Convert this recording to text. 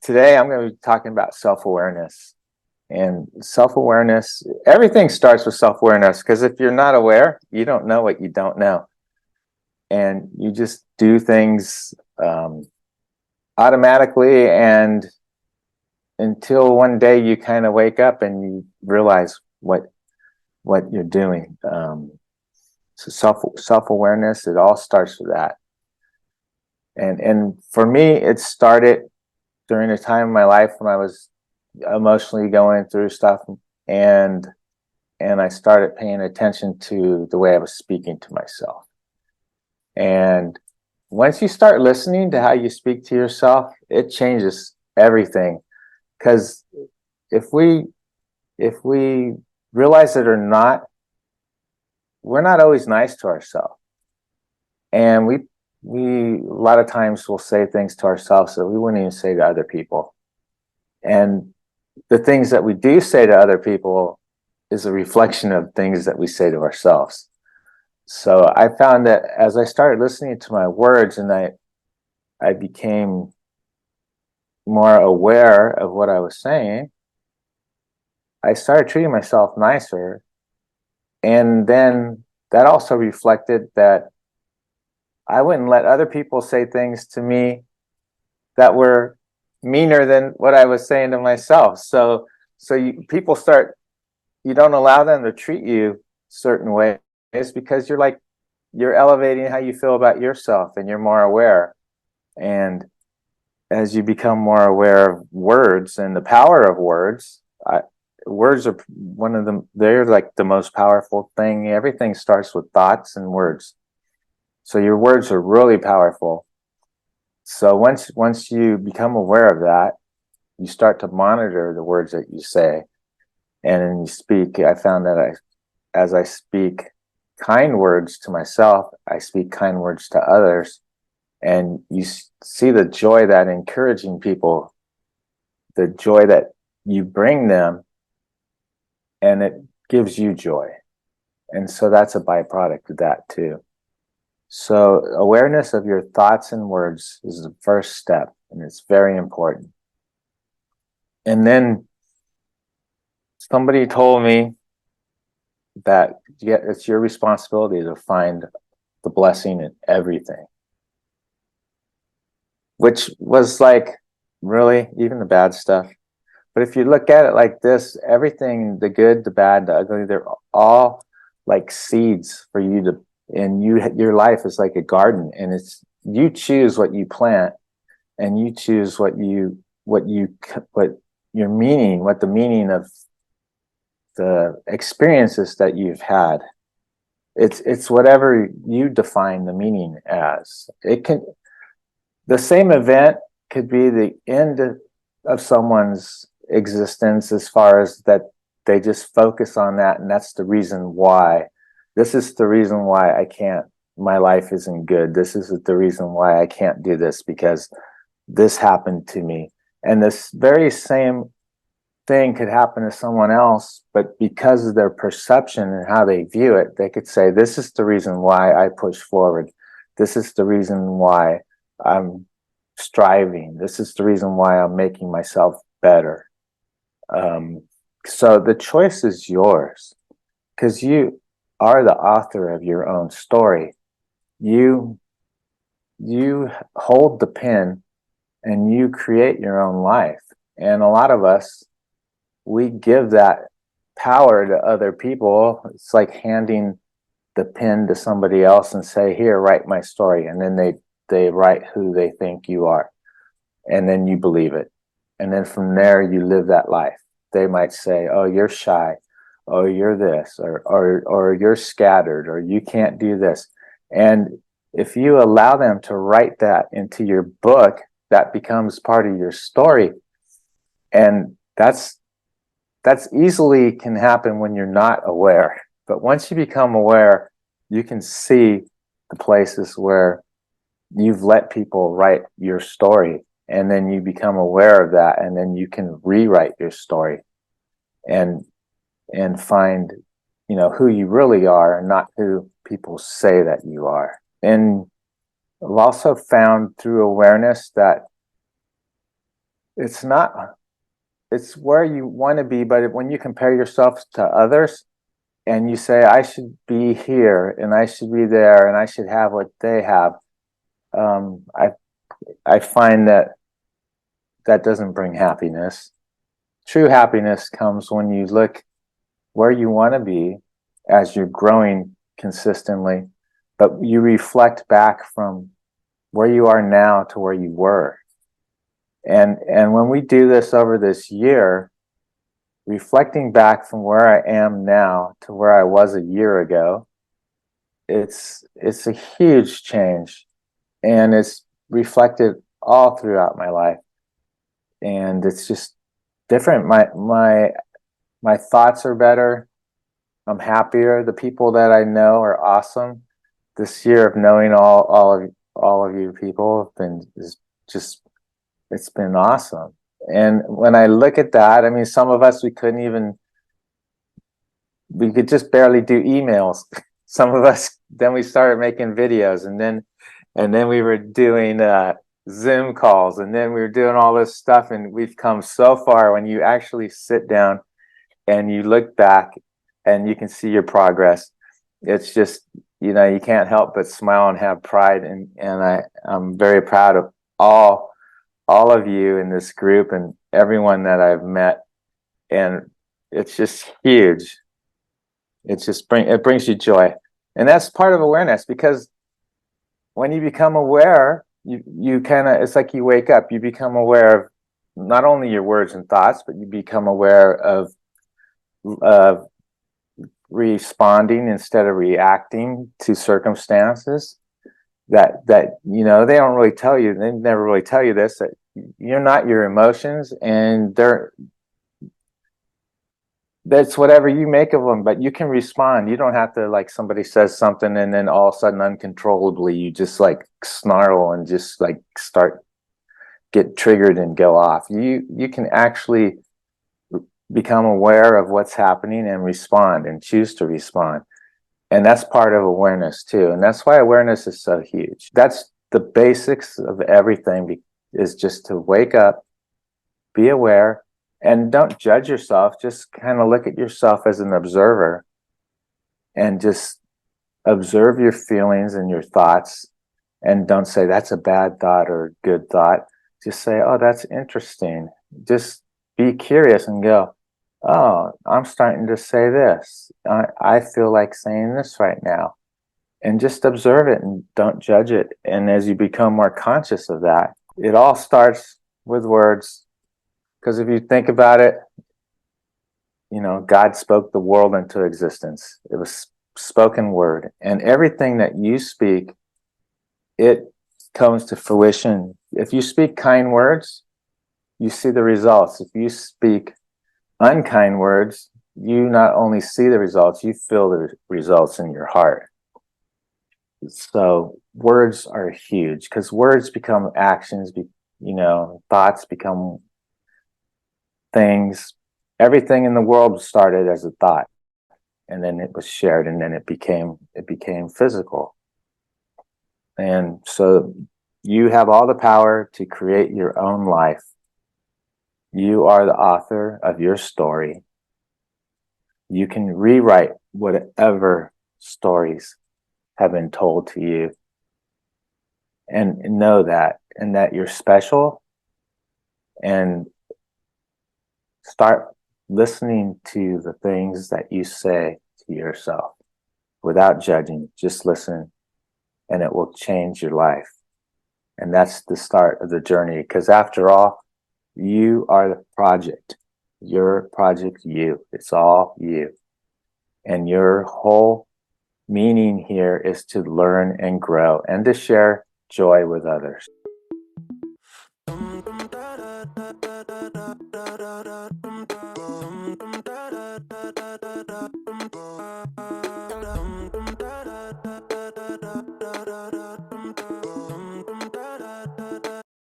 Today I'm going to be talking about self-awareness. And self-awareness, everything starts with self-awareness, because if you're not aware, you don't know what you don't know. And you just do things automatically, and until one day you kind of wake up and you realize what you're doing. So self-awareness, it all starts with that. And for me, it started during a time in my life when I was emotionally going through stuff, and I started paying attention to the way I was speaking to myself. And once you start listening to how you speak to yourself, it changes everything. Because if we realize it or not, we're not always nice to ourselves. And we a lot of times will say things to ourselves that we wouldn't even say to other people. And the things that we do say to other people is a reflection of things that we say to ourselves. So I found that as I started listening to my words, and I became more aware of what I was saying, I started treating myself nicer. And then that also reflected that I wouldn't let other people say things to me that were meaner than what I was saying to myself. So you don't allow them to treat you certain ways, because you're elevating how you feel about yourself, and you're more aware. And as you become more aware of words and the power of words, words are they're like the most powerful thing. Everything starts with thoughts and words. So your words are really powerful. So once you become aware of that, you start to monitor the words that you say. And then you speak. I found that as I speak kind words to myself, I speak kind words to others. And you see the joy that encouraging people, the joy that you bring them, and it gives you joy. And so that's a byproduct of that too. So awareness of your thoughts and words is the first step, and it's very important. And then somebody told me that it's your responsibility to find the blessing in everything, which was like, really, even the bad stuff. But if you look at it like this, everything, the good, the bad, the ugly, they're all like seeds for you to, and your life is like a garden, and it's, you choose what you plant, and you choose what the meaning of the experiences that you've had. It's whatever you define the meaning as. The same event could be the end of someone's existence, as far as that they just focus on that, and that's the reason why. This is the reason why my life isn't good. This is the reason why I can't do this, because this happened to me. And this very same thing could happen to someone else, but because of their perception and how they view it, they could say, this is the reason why I push forward. This is the reason why I'm striving. This is the reason why I'm making myself better. So the choice is yours, because you are the author of your own story. You hold the pen, and you create your own life. And a lot of us, we give that power to other people. It's like handing the pen to somebody else and say, here, write my story. And then they write who they think you are. And then you believe it. And then from there, you live that life. They might say, oh, you're shy. Oh, you're this, or you're scattered, or you can't do this. And if you allow them to write that into your book, that becomes part of your story. And that's easily can happen when you're not aware. But once you become aware, you can see the places where you've let people write your story, and then you become aware of that, and then you can rewrite your story and find, who you really are, and not who people say that you are. And I've also found through awareness that it's not, it's where you want to be, but when you compare yourself to others and you say, I should be here and I should be there and I should have what they have, um, I I find that that doesn't bring happiness. True happiness comes when you look where you want to be as you're growing consistently, but you reflect back from where you are now to where you were. And when we do this over this year, reflecting back from where I am now to where I was a year ago, it's a huge change, and it's reflected all throughout my life, and it's just different. My thoughts are better. I'm happier. The people that I know are awesome. This year of knowing all of you people have been is just, it's been awesome. And when I look at that, I mean, some of us we could just barely do emails. Some of us, then we started making videos, and then we were doing Zoom calls, and then we were doing all this stuff, and we've come so far when you actually sit down and you look back and you can see your progress. It's just, you can't help but smile and have pride, and I'm very proud of all of you in this group and everyone that I've met, and it's just huge. It brings you joy, and that's part of awareness, because when you become aware, you kind of, it's like you wake up, you become aware of not only your words and thoughts, but you become aware of responding instead of reacting to circumstances that they don't really tell you. They never really tell you this, that you're not your emotions, and that's whatever you make of them, but you can respond. You don't have to, like, somebody says something and then all of a sudden uncontrollably you just like snarl and just like get triggered and go off. You can actually become aware of what's happening and respond and choose to respond. And that's part of awareness too. And that's why awareness is so huge. That's the basics of everything, is just to wake up, be aware, and don't judge yourself. Just kind of look at yourself as an observer and just observe your feelings and your thoughts, and don't say that's a bad thought or a good thought. Just say, oh, that's interesting. Just be curious and go, oh, I'm starting to say this. I feel like saying this right now. And just observe it and don't judge it. And as you become more conscious of that, it all starts with words. Because if you think about it, God spoke the world into existence. It was spoken word. And everything that you speak, it comes to fruition. If you speak kind words, you see the results. If you speak unkind words, you not only see the results, you feel the results in your heart. So words are huge, because words become actions, thoughts become things. Everything in the world started as a thought, and then it was shared, and then it became physical. And so you have all the power to create your own life. You are the author of your story. You can rewrite whatever stories have been told to you, and know that, and that you're special, and start listening to the things that you say to yourself without judging. Just listen, and it will change your life. And that's the start of the journey, because after all, you are the project. Your project, you. It's all you. And your whole meaning here is to learn and grow and to share joy with others.